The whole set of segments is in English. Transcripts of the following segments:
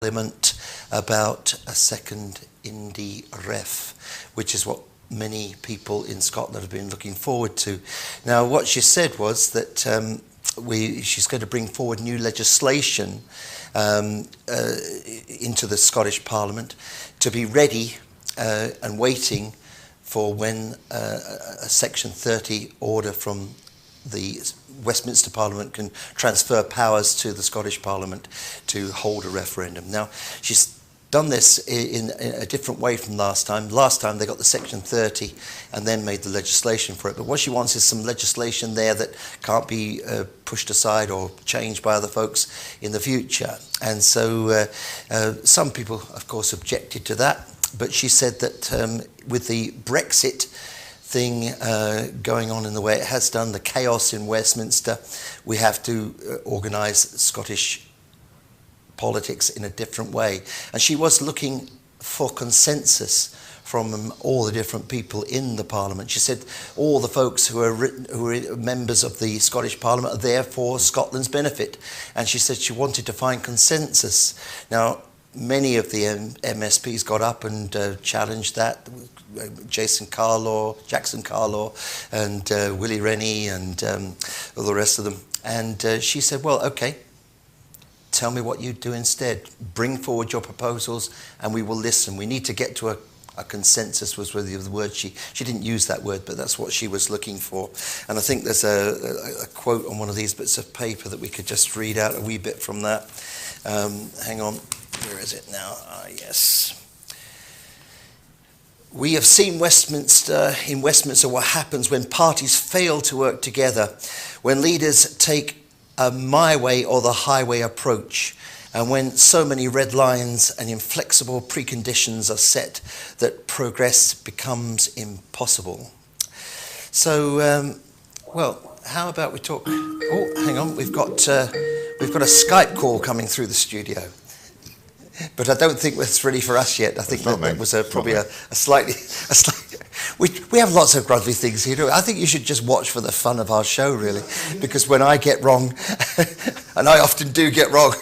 Parliament about a second Indie ref, which is what many people in Scotland have been looking forward to. Now, what she said was that she's going to bring forward new legislation into the Scottish Parliament to be ready and waiting for when a Section 30 order from the Westminster Parliament can transfer powers to the Scottish Parliament to hold a referendum. Now, she's done this in a different way from last time. Last time they got the Section 30 and then made the legislation for it. But what she wants is some legislation there that can't be pushed aside or changed by other folks in the future. And so some people, of course, objected to that. But she said that with the Brexit thing going on in the way it has done, the chaos in Westminster, we have to organise Scottish politics in a different way. And she was looking for consensus from all the different people in the Parliament. She said all the folks who are members of the Scottish Parliament are there for Scotland's benefit. And she said she wanted to find consensus. Now, many of the MSPs got up and challenged that. Jackson Carlaw, and Willie Rennie, and all the rest of them. And she said, well, okay, tell me what you do instead. Bring forward your proposals and we will listen. We need to get to a consensus, was really the word. She didn't use that word, but that's what she was looking for. And I think there's a quote on one of these bits of paper that we could just read out a wee bit from that. Hang on, where is it now? Yes. We have seen in Westminster what happens when parties fail to work together, when leaders take a my way or the highway approach, and when so many red lines and inflexible preconditions are set that progress becomes impossible. So, well, how about we talk? Oh, hang on, we've got a Skype call coming through the studio. But I don't think it's ready for us yet. I think that was probably a slightly. We have lots of gruddly things here. I think you should just watch for the fun of our show, really, because when I get wrong, and I often do get wrong,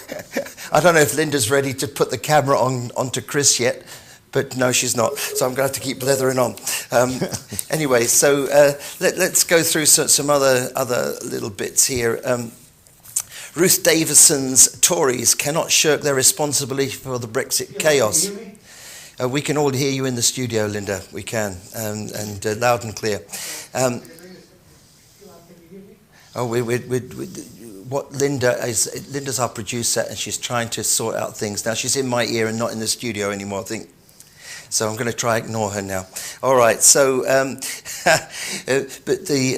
I don't know if Linda's ready to put the camera onto Chris yet, but no, she's not. So I'm going to have to keep blethering on. Anyway, so let's go through some other little bits here. Ruth Davison's Tories cannot shirk their responsibility for the Brexit chaos. We can all hear you in the studio, Linda. We can, and loud and clear. What Linda's our producer, and she's trying to sort out things. Now, she's in my ear and not in the studio anymore, I think. So I'm going to try ignore her now. All right, so, but the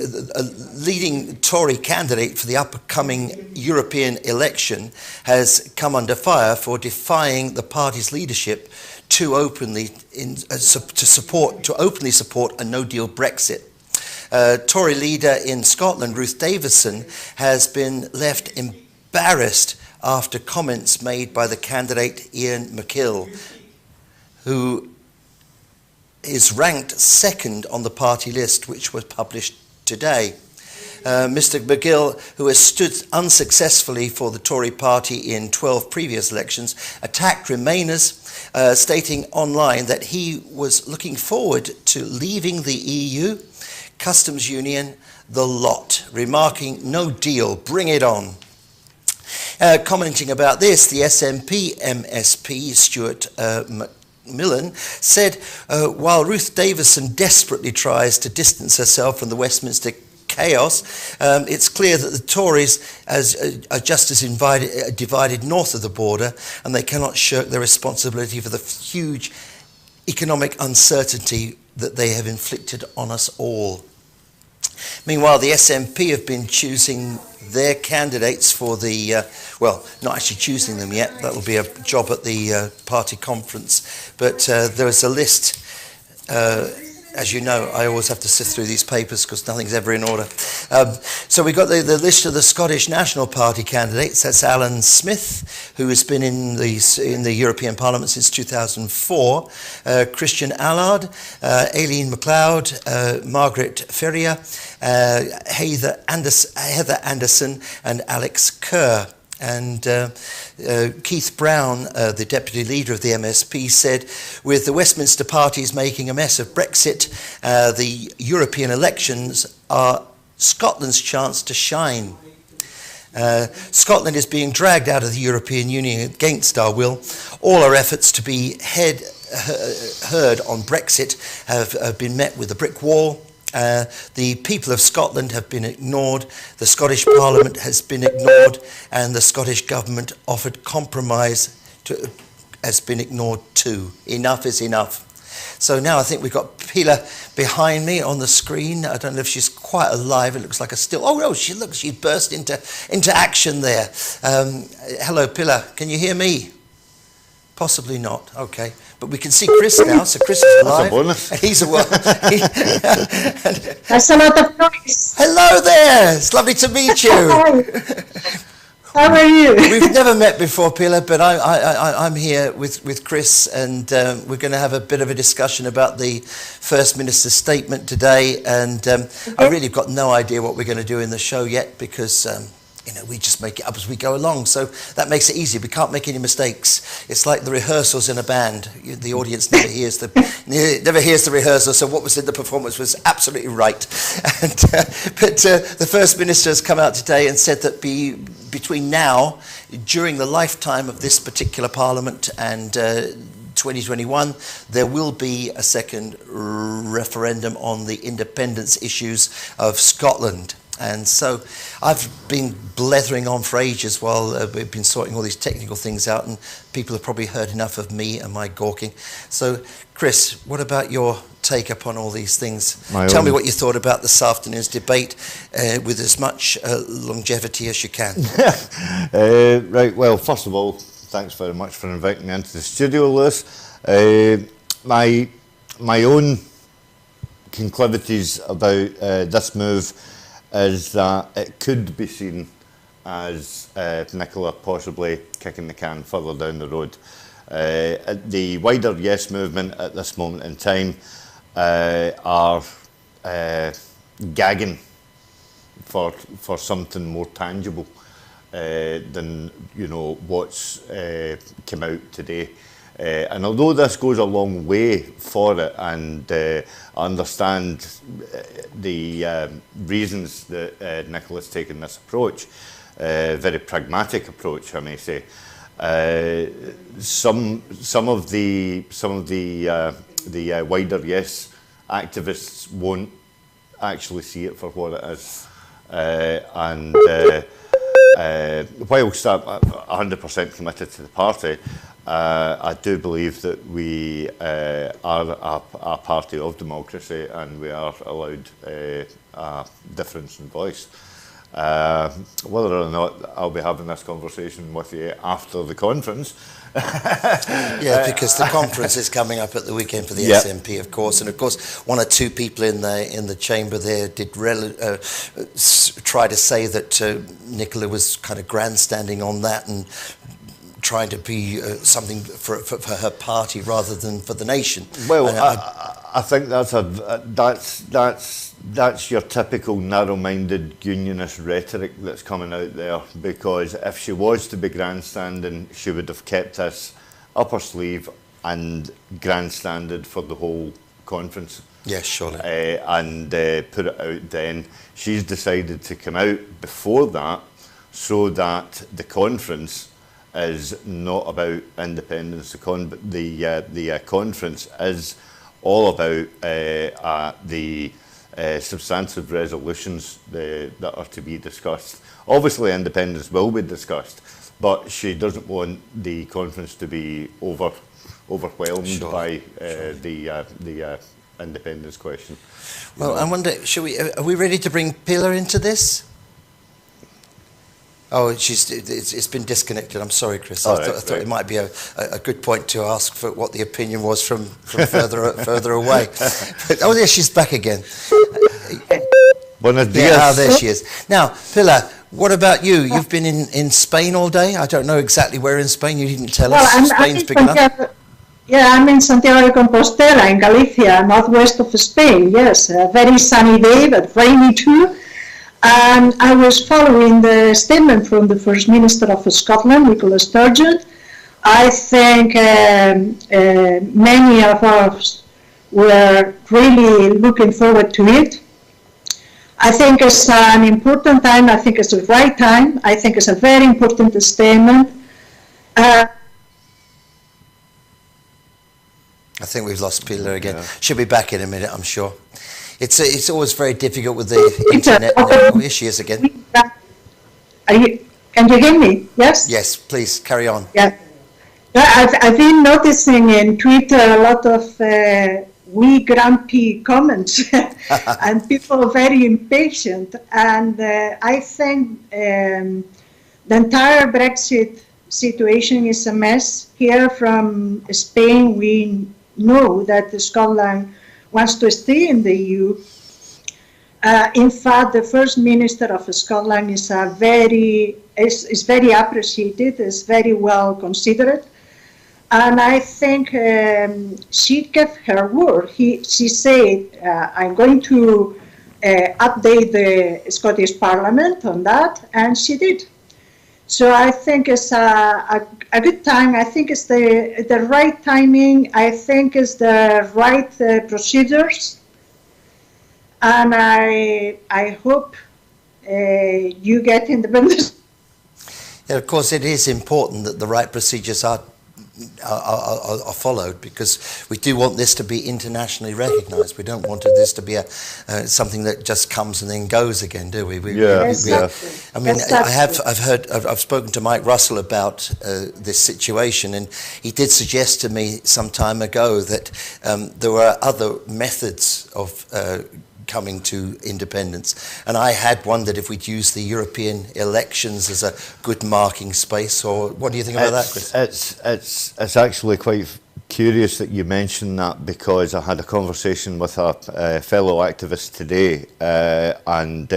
leading Tory candidate for the upcoming European election has come under fire for defying the party's leadership to openly support a no-deal Brexit. Tory leader in Scotland, Ruth Davison, has been left embarrassed after comments made by the candidate Ian McKill, who is ranked second on the party list, which was published today. Mr. McGill, who has stood unsuccessfully for the Tory party in 12 previous elections, attacked Remainers, stating online that he was looking forward to leaving the EU, customs union, the lot, remarking, "No deal, bring it on." Commenting about this, the SNP MSP, Stuart Macmillan, said, while Ruth Davison desperately tries to distance herself from the Westminster chaos, it's clear that the Tories are just as divided north of the border, and they cannot shirk their responsibility for the huge economic uncertainty that they have inflicted on us all. Meanwhile, the SNP have been choosing their candidates for the, well, not actually choosing them yet. That will be a job at the party conference. But there is a list. As you know, I always have to sift through these papers because nothing's ever in order. So we've got the list of the Scottish National Party candidates. That's Alan Smith, who has been in the European Parliament since 2004. Christian Allard, Aileen MacLeod, Margaret Ferrier, Heather Anderson, and Alex Kerr. And Keith Brown, the deputy leader of the MSP, said, with the Westminster parties making a mess of Brexit, the European elections are Scotland's chance to shine. Scotland is being dragged out of the European Union against our will. All our efforts to be heard on Brexit have been met with a brick wall. The people of Scotland have been ignored, the Scottish Parliament has been ignored, and the Scottish Government offered compromise has been ignored too. Enough is enough. So now I think we've got Pilar behind me on the screen. I don't know if she's quite alive. It looks like a still. Oh no, she burst into action there. Hello, Pilar. Can you hear me? Possibly not. Okay, but we can see Chris now. So Chris is alive. That's a bonus. He's a That's a lot of noise. Hello there. It's lovely to meet you. Hi. How are you? We've never met before, Pilar, but I'm here with Chris, and we're going to have a bit of a discussion about the First Minister's statement today. And I really have got no idea what we're going to do in the show yet, because we just make it up as we go along. So that makes it easy. We can't make any mistakes. It's like the rehearsals in a band. The audience never hears the rehearsal. So what was in the performance was absolutely right. But the First Minister has come out today and said that between now, during the lifetime of this particular Parliament and 2021, there will be a second referendum on the independence issues of Scotland. And so I've been blethering on for ages while we've been sorting all these technical things out, and people have probably heard enough of me and my gawking. So, Chris, what about your take upon all these things? Tell me what you thought about this afternoon's debate with as much longevity as you can. Right, well, first of all, thanks very much for inviting me into the studio, Lewis. My own conclivities about this move is that it could be seen as Nicola possibly kicking the can further down the road. The wider Yes movement at this moment in time are gagging for something more tangible than what's come out today. And although this goes a long way for it, and I understand the reasons that Nicola's taken this approach, very pragmatic approach, I may say, some of the wider Yes activists won't actually see it for what it is, and whilst I'm 100% committed to the party, I do believe that we are a party of democracy, and we are allowed a difference in voice. Whether or not I'll be having this conversation with you after the conference. Yeah, because the conference is coming up at the weekend for the SNP, of course, and of course one or two people in the chamber there did try to say that Nicola was kind of grandstanding on that and trying to be something for her party rather than for the nation. Well, I think that's your typical narrow-minded unionist rhetoric that's coming out there, because if she was to be grandstanding, she would have kept this up her sleeve and grandstanded for the whole conference. Yes, surely. And put it out then. She's decided to come out before that so that the conference is not about independence. The conference is all about the substantive resolutions that are to be discussed. Obviously, independence will be discussed, but she doesn't want the conference to be overwhelmed by the independence question. Well, I wonder, are we ready to bring Pilar into this? Oh, it's been disconnected. I'm sorry, Chris. I thought it might be a good point to ask for what the opinion was from further away. But, oh, there she's back again. Buenos dias. There she is. Now, Pilar, what about you? You've been in Spain all day. I don't know exactly where in Spain. You didn't tell us. Spain's big enough. Yeah, I'm in Santiago de Compostela in Galicia, northwest of Spain. Yes, a very sunny day, but rainy too. And I was following the statement from the First Minister of Scotland, Nicola Sturgeon. I think many of us were really looking forward to it. I think it's an important time. I think it's the right time. I think it's a very important statement. I think we've lost Pilar again. Yeah. She'll be back in a minute, I'm sure. It's always very difficult with the internet. Oh, here she is again. Can you hear me? Yes? Yes, please, carry on. Yeah. I've been noticing in Twitter a lot of wee grumpy comments and people very impatient. And I think the entire Brexit situation is a mess. Here from Spain, we know that Scotland wants to stay in the EU. In fact, the First Minister of Scotland is very appreciated, is very well considered. And I think she kept her word. She said, I'm going to update the Scottish Parliament on that, and she did. So I think it's a good time. I think it's the right timing. I think it's the right procedures. And I hope you get independence. Yeah, of course, it is important that the right procedures are followed, because we do want this to be internationally recognised. We don't want this to be something that just comes and then goes again, do we? I mean, I've spoken to Mike Russell about this situation, and he did suggest to me some time ago that there were other methods of coming to independence, and I had wondered if we'd use the European elections as a good marking space. Or what do you think about that, Chris? It's actually quite curious that you mentioned that, because I had a conversation with a fellow activist today, and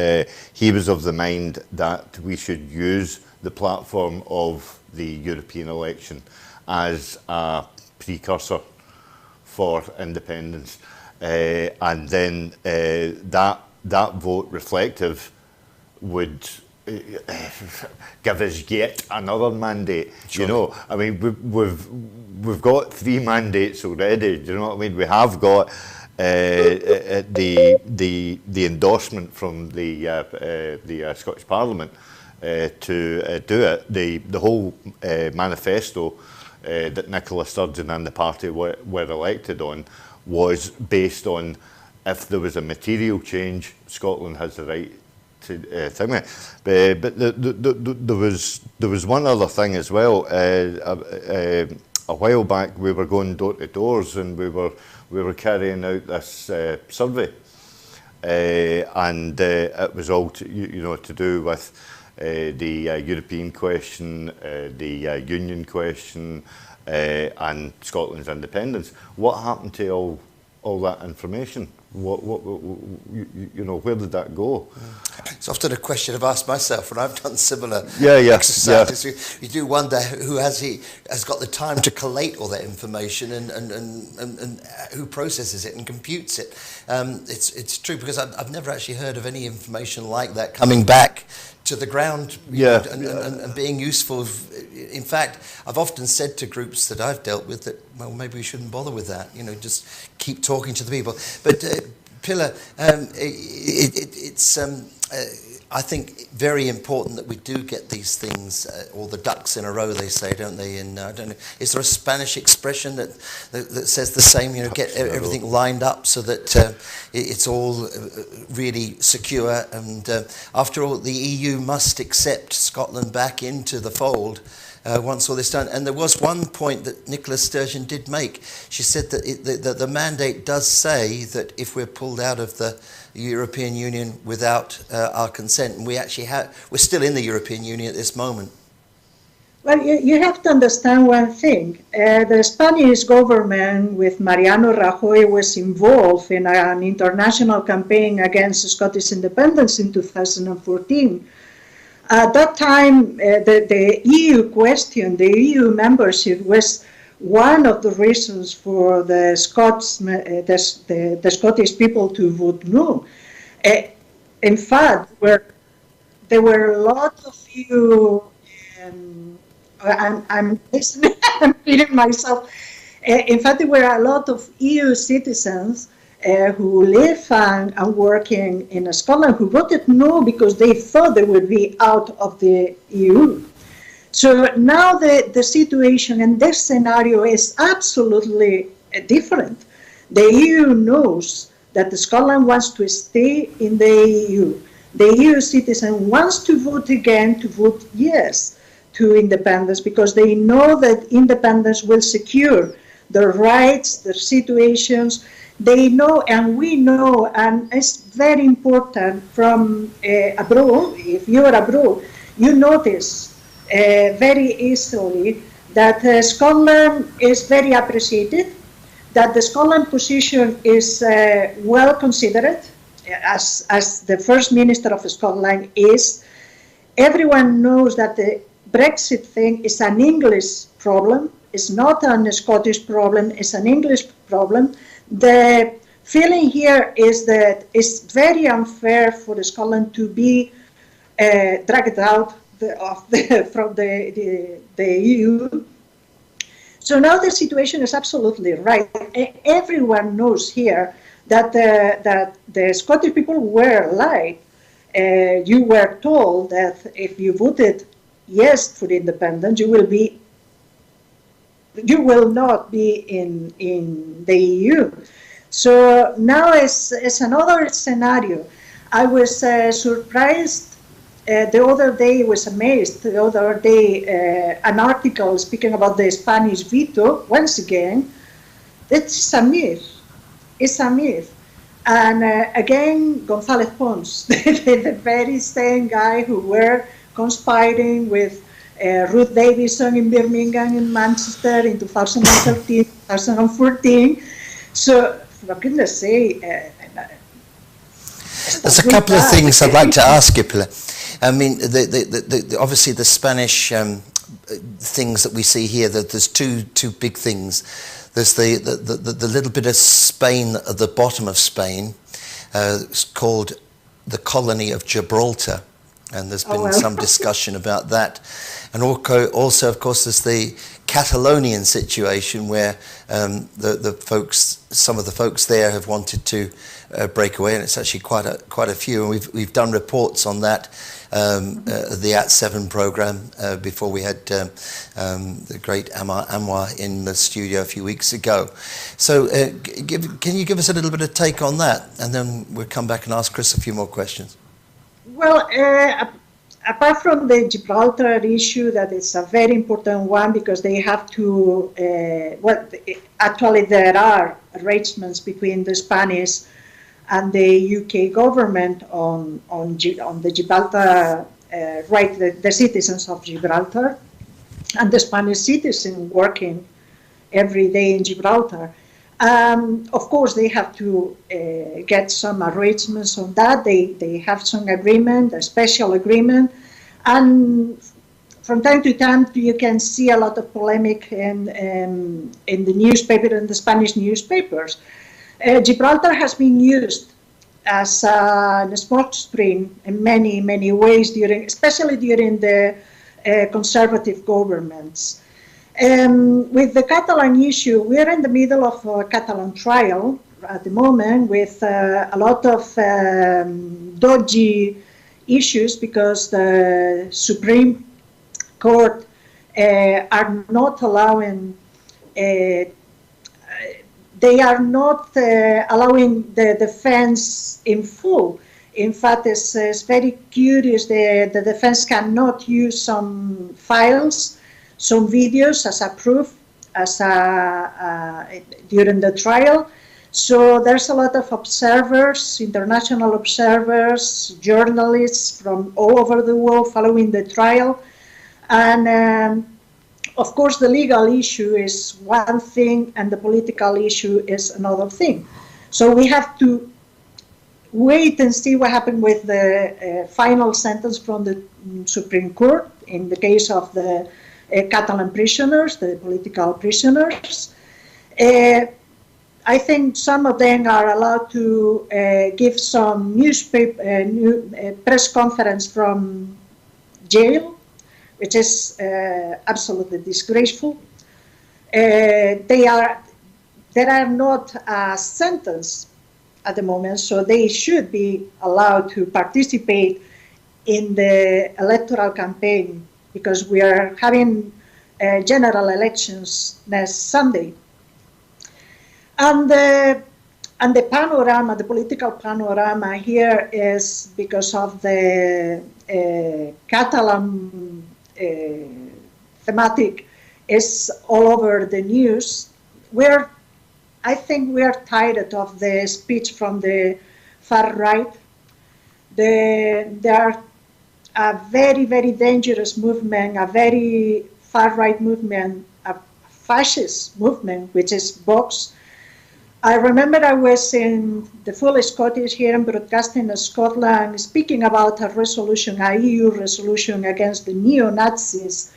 he was of the mind that we should use the platform of the European election as a precursor for independence. And then that vote reflective would give us yet another mandate. Sure. You know, I mean, we've got 3 mandates already. Do you know what I mean? We have got the endorsement from the Scottish Parliament to do it. The whole manifesto that Nicola Sturgeon and the party were elected on was based on, if there was a material change, Scotland has the right to thing it. But there was one other thing as well. A while back, we were going door to doors, and we were carrying out this survey, and it was all to do with the European question, the Union question, and Scotland's independence. What happened to all that information? Where did that go? It's often a question I've asked myself when I've done similar exercises. Yeah. You do wonder who has got the time to collate all that information and who processes it and computes it. It's true, because I've never actually heard of any information like that coming back to the ground, and being useful. In fact, I've often said to groups that I've dealt with that, well, maybe we shouldn't bother with that. Just keep talking to the people. But Pilar, it's I think very important that we do get these things, all the ducks in a row, they say, don't they? And I don't know, is there a Spanish expression that says the same? Get everything lined up so that it's all really secure. And after all, the EU must accept Scotland back into the fold once all this done. And there was one point that Nicola Sturgeon did make. She said that the mandate does say that if we're pulled out of the European Union without our consent, and we're still in the European Union at this moment. Well, you have to understand one thing. The Spanish government with Mariano Rajoy was involved in an international campaign against Scottish independence in 2014. At that time, the EU question, the EU membership, was one of the reasons for the Scottish people to vote no. In fact, there were a lot of you. I'm listening. I'm feeling myself. In fact, there were a lot of EU citizens who live and working in Scotland who voted no because they thought they would be out of the EU. So now the situation and this scenario is absolutely different. The EU knows that Scotland wants to stay in the EU. The EU citizen wants to vote again, to vote yes to independence, because they know that independence will secure their rights, their situations. They know, and we know, and it's very important from abroad. If you are abroad, you notice very easily that Scotland is very appreciated, that the Scotland position is well considered, as the First Minister of Scotland is. Everyone knows that the Brexit thing is an English problem. It's not a Scottish problem, it's an English problem. The feeling here is that it's very unfair for Scotland to be dragged out from the EU. So now the situation is absolutely right. Everyone knows here that the Scottish people were lied. You were told that if you voted yes for independence, you will not be in the EU. So now it's another scenario. I was surprised the other day, was amazed the other day, an article speaking about the Spanish veto. Once again, it's a myth. It's a myth. And again, González Pons, the very same guy who were conspiring with Ruth Davidson in Birmingham and Manchester in 2013, 2014. So, for goodness sake, there's a couple of things I'd like to ask you, Pilar. I mean, obviously the Spanish things that we see here, that there's two big things. There's the little bit of Spain at the bottom of Spain, it's called the colony of Gibraltar, and there's been some discussion about that. And also, of course, there's the Catalonian situation where some of the folks there have wanted to break away, and it's actually quite a few. And we've done reports on that, the At7 program before we had the great Anwar in the studio a few weeks ago. So can you give us a little bit of take on that, and then we'll come back and ask Chris a few more questions. Well, apart from the Gibraltar issue, that is a very important one because they have to, actually there are arrangements between the Spanish and the UK government on the Gibraltar right, the citizens of Gibraltar and the Spanish citizen working every day in Gibraltar. Of course, they have to get some arrangements on that. They have some agreement, a special agreement, and from time to time you can see a lot of polemic in the newspaper, in the Spanish newspapers. Gibraltar has been used as a smokescreen in many ways, especially during the conservative governments. With the Catalan issue, we're in the middle of a Catalan trial at the moment with a lot of dodgy issues because the Supreme Court are not allowing allowing the defense in full. In fact, it's very curious. The defense cannot use some files, some videos as a proof during the trial. So there's a lot of observers, international observers, journalists from all over the world following the trial. And of course, the legal issue is one thing and the political issue is another thing. So we have to wait and see what happened with the final sentence from the Supreme Court in the case of the Catalan prisoners, the political prisoners. I think some of them are allowed to give some newspaper press conference from jail, which is absolutely disgraceful. There are not a sentence at the moment, so they should be allowed to participate in the electoral campaign, because we are having general elections next Sunday. And the panorama, the political panorama here is because of the Catalan thematic is all over the news. I think we are tired of the speech from the far right. There are a very, very dangerous movement, a very far right movement, a fascist movement, which is Vox. I remember I was in the full Scottish here in Broadcasting in Scotland, speaking about a resolution, a EU resolution against the neo-Nazis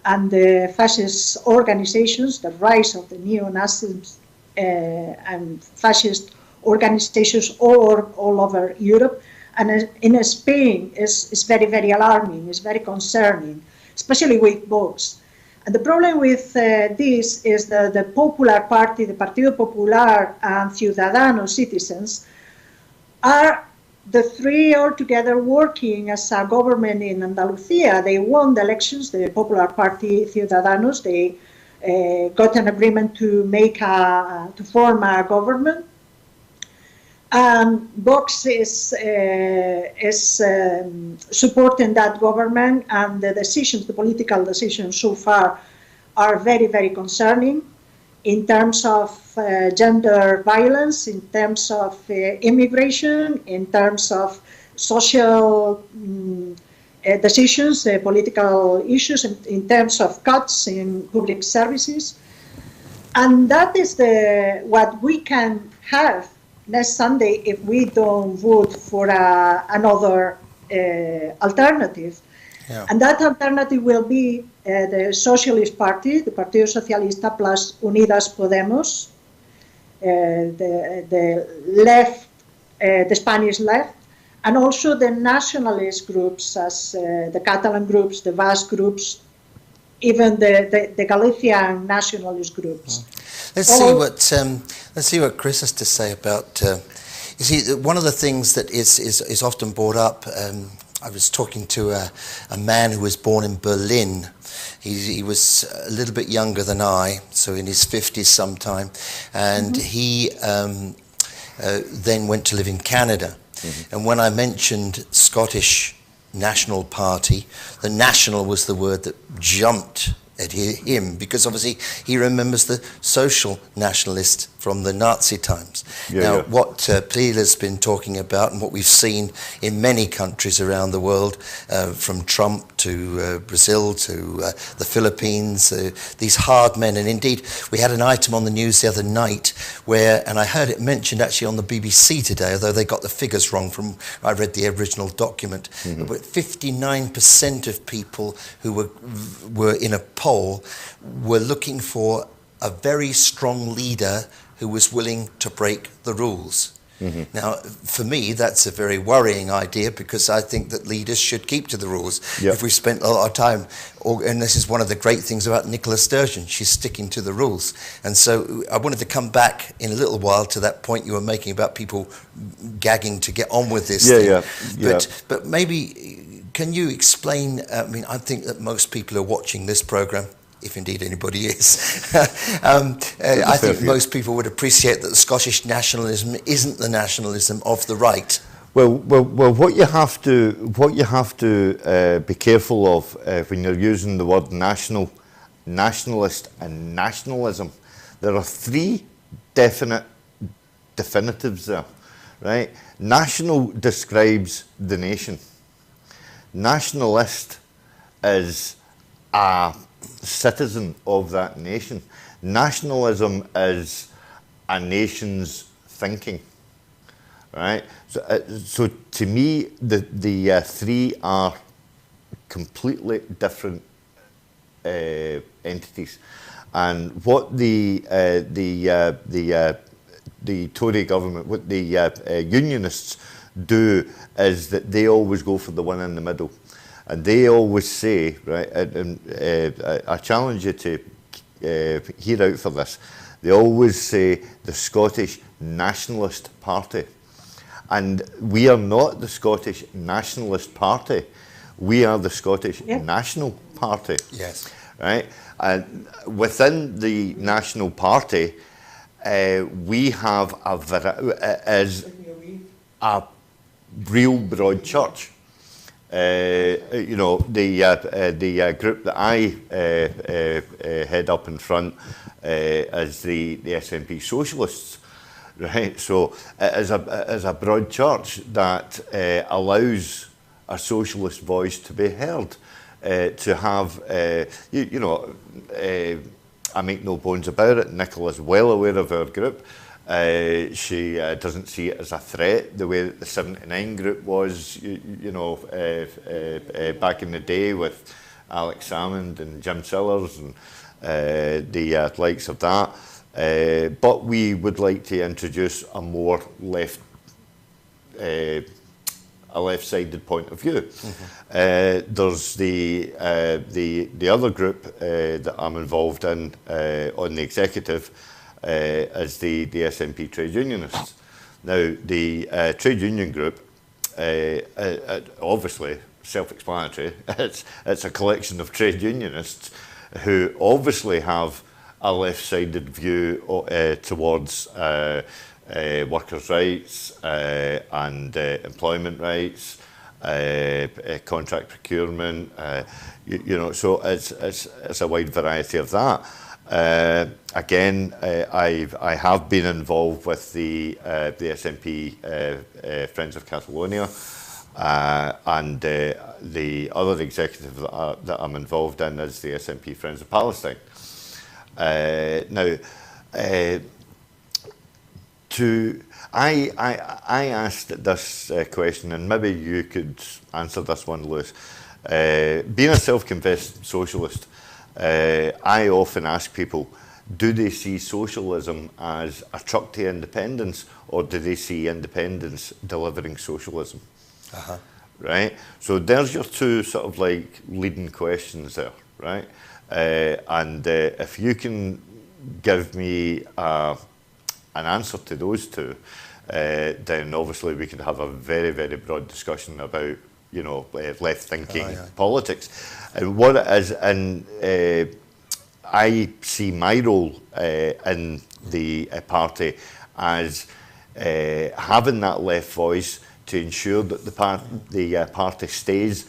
and the fascist organizations, the rise of the neo-Nazis and fascist organizations all over Europe. And in Spain, it's very, very alarming, it's very concerning, especially with Vox. And the problem with this is that the Popular Party, the Partido Popular and Ciudadanos, Citizens, are the three altogether working as a government in Andalusia. They won the elections, the Popular Party, Ciudadanos, they got an agreement to form a government. Vox is supporting that government, and the political decisions so far are very, very concerning in terms of gender violence, in terms of immigration, in terms of social decisions, political issues, in terms of cuts in public services. And that is what we can have next Sunday if we don't vote for another alternative. Yeah. And that alternative will be the Socialist Party, the Partido Socialista plus Unidas Podemos, the left, the Spanish left, and also the nationalist groups, as the Catalan groups, the Basque groups, even the Galician nationalist groups. Let's see what Chris has to say about. You see, one of the things that is often brought up. I was talking to a man who was born in Berlin. He was a little bit younger than I, so in his 50s sometime, and he then went to live in Canada. And when I mentioned Scottish National Party, the national was the word that jumped at him, because obviously he remembers the social nationalist from the Nazi times. What Peel has been talking about, and what we've seen in many countries around the world, from Trump to Brazil to the Philippines, these hard men. And indeed, we had an item on the news the other night where, and I heard it mentioned actually on the BBC today, although they got the figures wrong from, I read the original document, but 59% of people who were in a poll were looking for a very strong leader who was willing to break the rules. Now, for me, that's a very worrying idea, because I think that leaders should keep to the rules. If we spent a lot of time, and this is one of the great things about Nicola Sturgeon, she's sticking to the rules. And so I wanted to come back in a little while to that point you were making about people gagging to get on with this thing. But maybe, can you explain, I mean, I think that most people are watching this program, if indeed anybody is. I think most people would appreciate that the Scottish nationalism isn't the nationalism of the right. Well, what you have to be careful of when you're using the word nationalist and nationalism, there are three definitives there, right? National describes the nation. Nationalist is a citizen of that nation. Nationalism is a nation's thinking, right? So to me, the three are completely different entities, and what the the Tory government, what the unionists do is that they always go for the one in the middle. And they always say, right, and I challenge you to hear out for this, they always say the Scottish Nationalist Party. And we are not the Scottish Nationalist Party. We are the Scottish National Party. Yes. Right? And within the National Party, we have a real broad church. You know, the group that I head up in front is the SNP Socialists, right? So it is a broad church that allows a socialist voice to be heard, to have, you know, I make no bones about it, Nicola's well aware of our group. She doesn't see it as a threat the way that the 79 group was, you know, back in the day with Alex Salmond and Jim Sillars and the likes of that. But we would like to introduce a more left-sided point of view. Mm-hmm. There's the other group that I'm involved in on the executive. As the SNP Trade Unionists. Now, the trade union group, obviously self-explanatory, it's a collection of trade unionists who obviously have a left-sided view towards workers' rights and employment rights, contract procurement, you know, so it's a wide variety of that. Again, I have been involved with the SNP Friends of Catalonia, and the other executive that I'm involved in is the SNP Friends of Palestine. Now, I asked this question, and maybe you could answer this one, Lewis. Being a self-confessed socialist, I often ask people, do they see socialism as a truck to independence, or do they see independence delivering socialism? Uh-huh. Right? So there's your two sort of like leading questions there, right? And if you can give me an answer to those two, then obviously we could have a very, very broad discussion about, you know, left-thinking politics. And what it is, and I see my role in the party as having that left voice to ensure that the party stays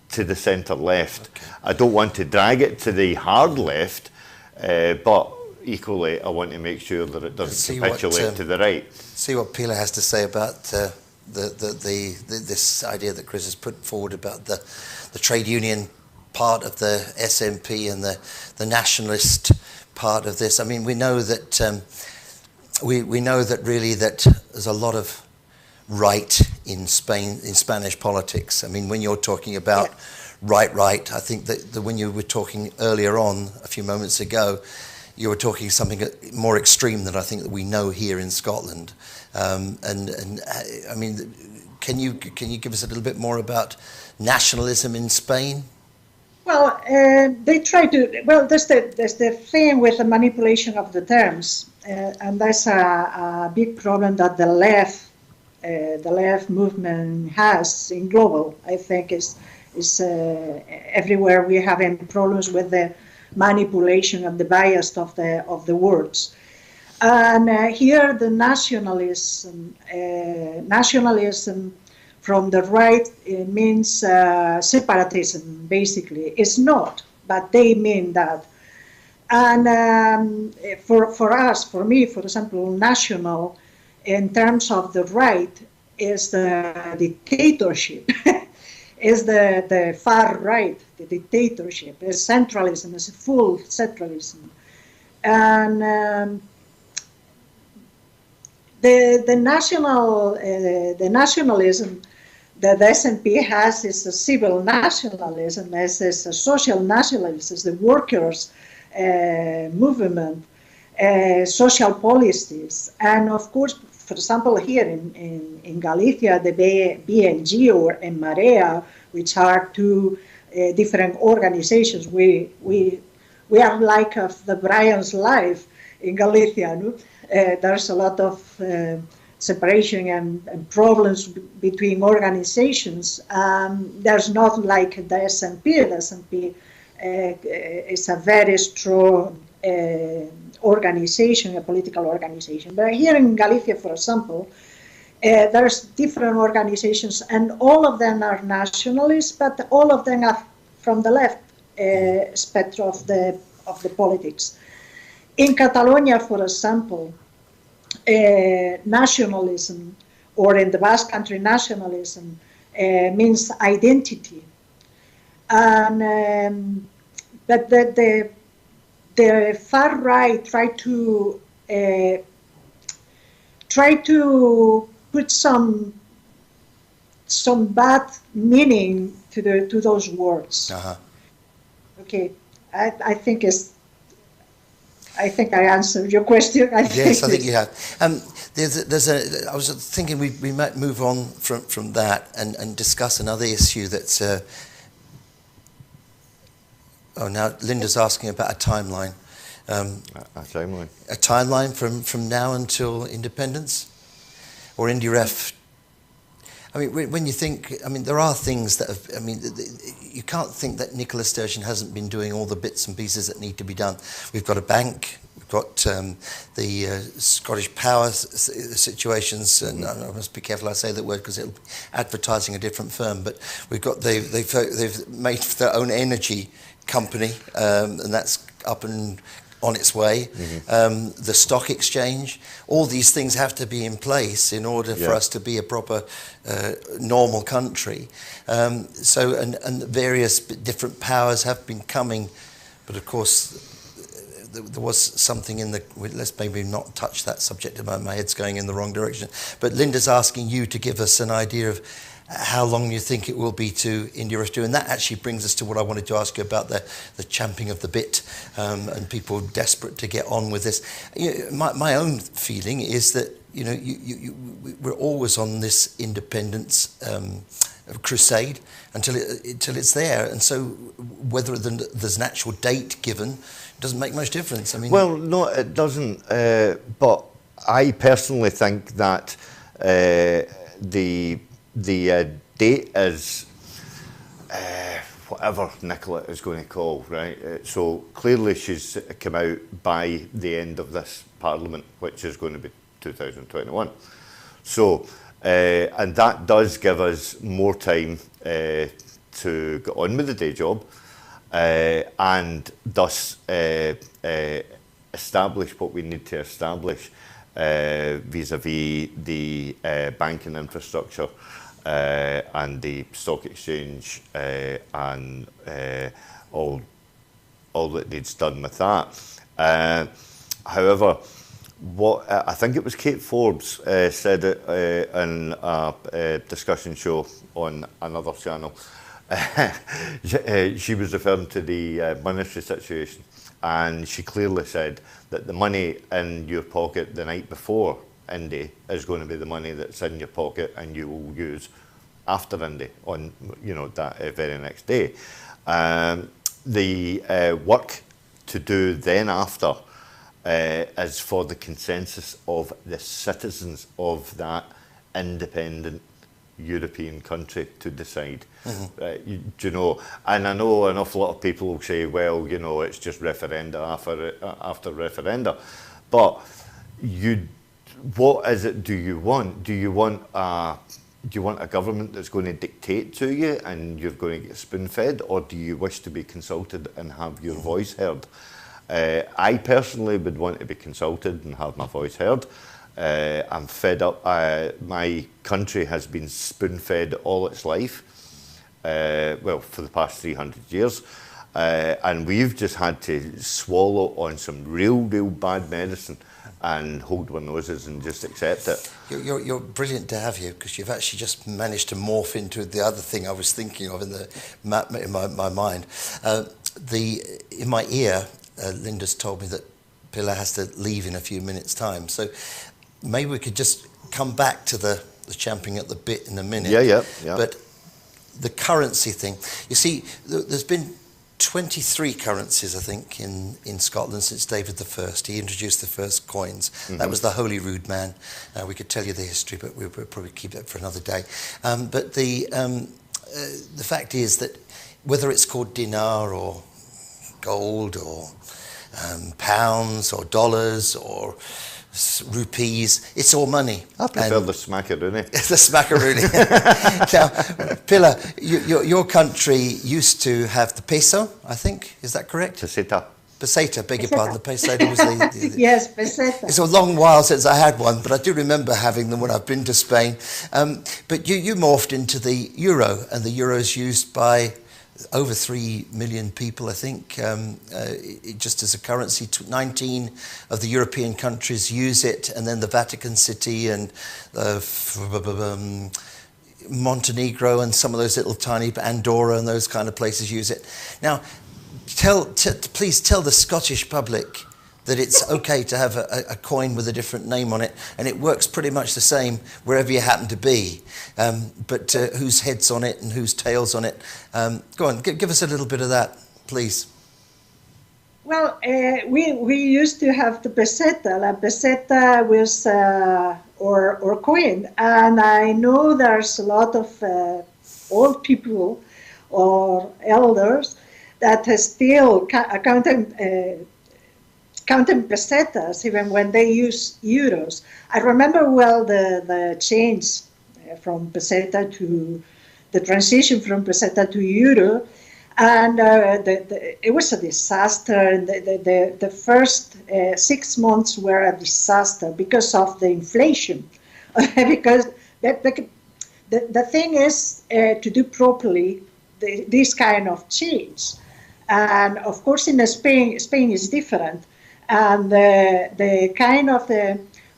to the centre left. Okay. I don't want to drag it to the hard left, but equally I want to make sure that it doesn't capitulate to the right. See what Pilar has to say about this idea that Chris has put forward about the trade union part of the SNP and the nationalist part of this. I mean, we know that we know that really that there's a lot of right in Spain, in Spanish politics. I mean, when you're talking about right, I think that when you were talking earlier on a few moments ago, you were talking something more extreme than I think that we know here in Scotland. And I mean, can you give us a little bit more about nationalism in Spain? Well, they try to. Well, there's the thing with the manipulation of the terms, and that's a big problem that the left movement has in global. I think is everywhere we're having problems with the manipulation and the bias of the words. And here the nationalism from the right means separatism, basically. It's not, but they mean that. And for us, for me, for example, national, in terms of the right, is the dictatorship, is the far right, the dictatorship, is centralism, is full centralism. And the nationalism that the SNP has is a civil nationalism, is a social nationalism, is the workers' movement. social policies. And of course, for example, here in Galicia, the BNG or En Marea, which are two different organizations, we are like of the Brian's life in Galicia. No? There's a lot of separation and problems between organizations. There's not like the SNP. The SNP is a very strong organization, a political organization. But here in Galicia, for example, there's different organizations, and all of them are nationalists, but all of them are from the left spectrum of the politics. In Catalonia, for example, nationalism, or in the Basque Country, nationalism means identity, and but the far right try to put some bad meaning to those words. Uh-huh. Okay, I think I answered your question. Yes, I think you have. I was thinking we might move on from that and discuss another issue that's. Now Linda's asking about a timeline. A timeline. A timeline from now until independence, or IndyRef. I mean, when you think, I mean, there are things that have, I mean, you can't think that Nicola Sturgeon hasn't been doing all the bits and pieces that need to be done. We've got a bank, we've got the Scottish Power situations, and I must be careful I say that word because it'll be advertising a different firm, but we've got, they've made their own energy company, and that's up and on its way. Mm-hmm. The stock exchange, all these things have to be in place in order for us to be a proper normal country. So various different powers have been coming, but of course there was something in the, let's maybe not touch that subject, my head's going in the wrong direction, but Linda's asking you to give us an idea of how long you think it will be to IndyRef do, and that actually brings us to what I wanted to ask you about the champing of the bit, and people desperate to get on with this. My own feeling is that we're always on this independence crusade until it's there, and so whether there's an actual date given doesn't make much difference. I mean, well, no, it doesn't. But I personally think that the date is whatever Nicola is going to call, right? So clearly she's come out by the end of this Parliament, which is going to be 2021. So, and that does give us more time to get on with the day job, and thus establish what we need to establish vis-a-vis the banking infrastructure, and the stock exchange, and all that needs done with that. However, what I think it was Kate Forbes said it in a discussion show on another channel. She was referring to the monetary situation, and she clearly said that the money in your pocket the night before Indy is going to be the money that's in your pocket and you will use after Indy on that very next day. The work to do then after is for the consensus of the citizens of that independent European country to decide. Mm-hmm. And I know an awful lot of people will say, well, it's just referenda after referenda, but what is it do you want? Do you want a government that's going to dictate to you and you're going to get spoon-fed, or do you wish to be consulted and have your voice heard? I personally would want to be consulted and have my voice heard. I'm fed up. My country has been spoon-fed all its life, for the past 300 years, and we've just had to swallow on some real bad medicine and hold our noses and just accept it. You're brilliant to have you, because you've actually just managed to morph into the other thing I was thinking of in my mind. In my ear, Linda's told me that Pilar has to leave in a few minutes' time. So maybe we could just come back to the champing at the bit in a minute. Yeah. But the currency thing, you see, there's been 23 currencies, I think, in Scotland since David I. He introduced the first coins. That was the Holyrood man. We could tell you the history, but we'll probably keep that for another day. But the fact is that whether it's called dinar or gold or pounds or dollars or rupees, it's all money. I prefer the smackaroony. The smackaroony. Now, Pilar, your country used to have the peso, I think. Is that correct? Peseta. Peseta, beg your pardon. The peseta was the Yes, peseta. It's a long while since I had one, but I do remember having them when I've been to Spain. But you morphed into the euro, and the euro is used by over 3 million people, I think, just as a currency. 19 of the European countries use it, and then the Vatican City and Montenegro and some of those little tiny, Andorra and those kind of places use it. Now, please tell the Scottish public that it's okay to have a coin with a different name on it, and it works pretty much the same wherever you happen to be. But whose head's on it and whose tail's on it? Go on, give us a little bit of that, please. Well, we used to have the peseta. La peseta was or coin, and I know there's a lot of old people or elders that are still counting pesetas even when they use euros. I remember well the change from peseta to the transition from peseta to euro, and it was a disaster. The first 6 months were a disaster because of the inflation. Because the thing is to do properly this kind of change. And of course in Spain is different. And the kind of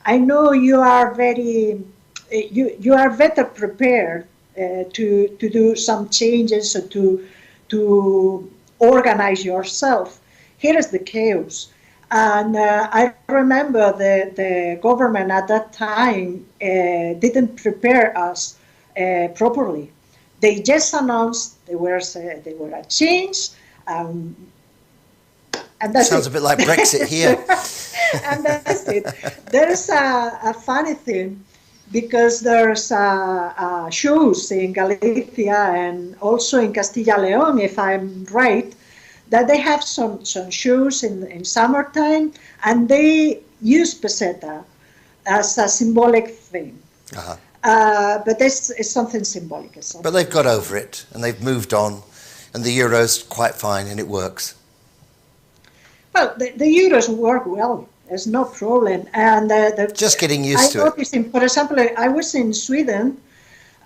I know you are very you are better prepared to do some changes or to organize yourself. Here is the chaos, and I remember the government at that time didn't prepare us properly. They just announced they were a change. And that's Sounds it. a bit like Brexit here. And that's it. There's a funny thing, because there's shows in Galicia and also in Castilla León, if I'm right, that they have some shows in summertime, and they use peseta as a symbolic thing. But it's something symbolic. But they've got over it, and they've moved on, and the euro's quite fine, and it works. Well, the euros work well. There's no problem. And just getting used to it. For example, I was in Sweden,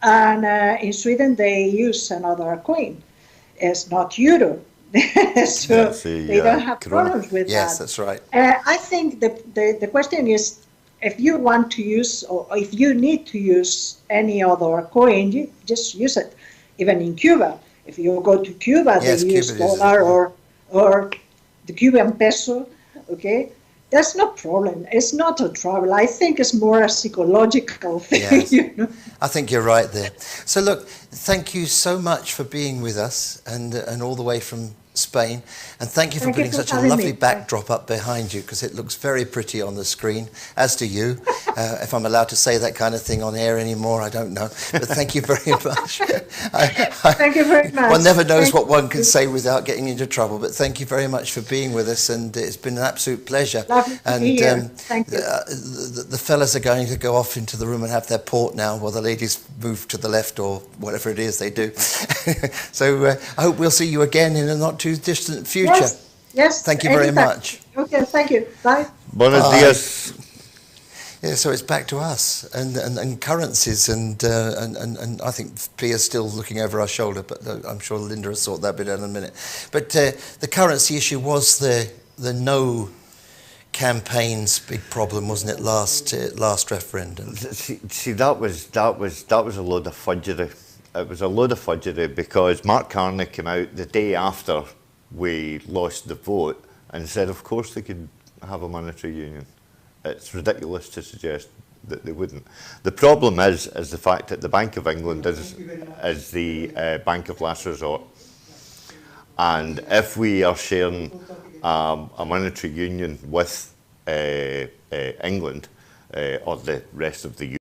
and in Sweden they use another coin. It's not euro. So they don't have problems with that. Yes, that's right. I think the question is, if you want to use, or if you need to use any other coin, you just use it. Even in Cuba, if you go to Cuba, they use dollar or the Cuban peso, okay? That's no problem. It's not a trouble. I think it's more a psychological thing. Yes. You know? I think you're right there. So look, thank you so much for being with us, and all the way from Spain, and thank you for putting such a lovely backdrop up behind you, because it looks very pretty on the screen, as do you. If I'm allowed to say that kind of thing on air anymore, I don't know, but thank you very much. Thank you very much. One never knows what one can say without getting into trouble, but thank you very much for being with us, and it's been an absolute pleasure. Lovely to be here. Thank you. The fellas are going to go off into the room and have their port now, while the ladies move to the left, or whatever it is they do. So I hope we'll see you again in a not too distant future. Yes. Thank you very much. Okay, thank you. Bye. Buenos dias. Yeah, so it's back to us and currencies, and I think Pia's still looking over our shoulder, but I'm sure Linda will sort that bit out in a minute. But the currency issue was the no campaign's big problem, wasn't it? Last referendum. See, that was a load of fudgery. It was a load of fudgery, because Mark Carney came out the day after we lost the vote and said, of course they could have a monetary union. It's ridiculous to suggest that they wouldn't. The problem is the fact that the Bank of England is the bank of last resort. And if we are sharing a monetary union with England or the rest of the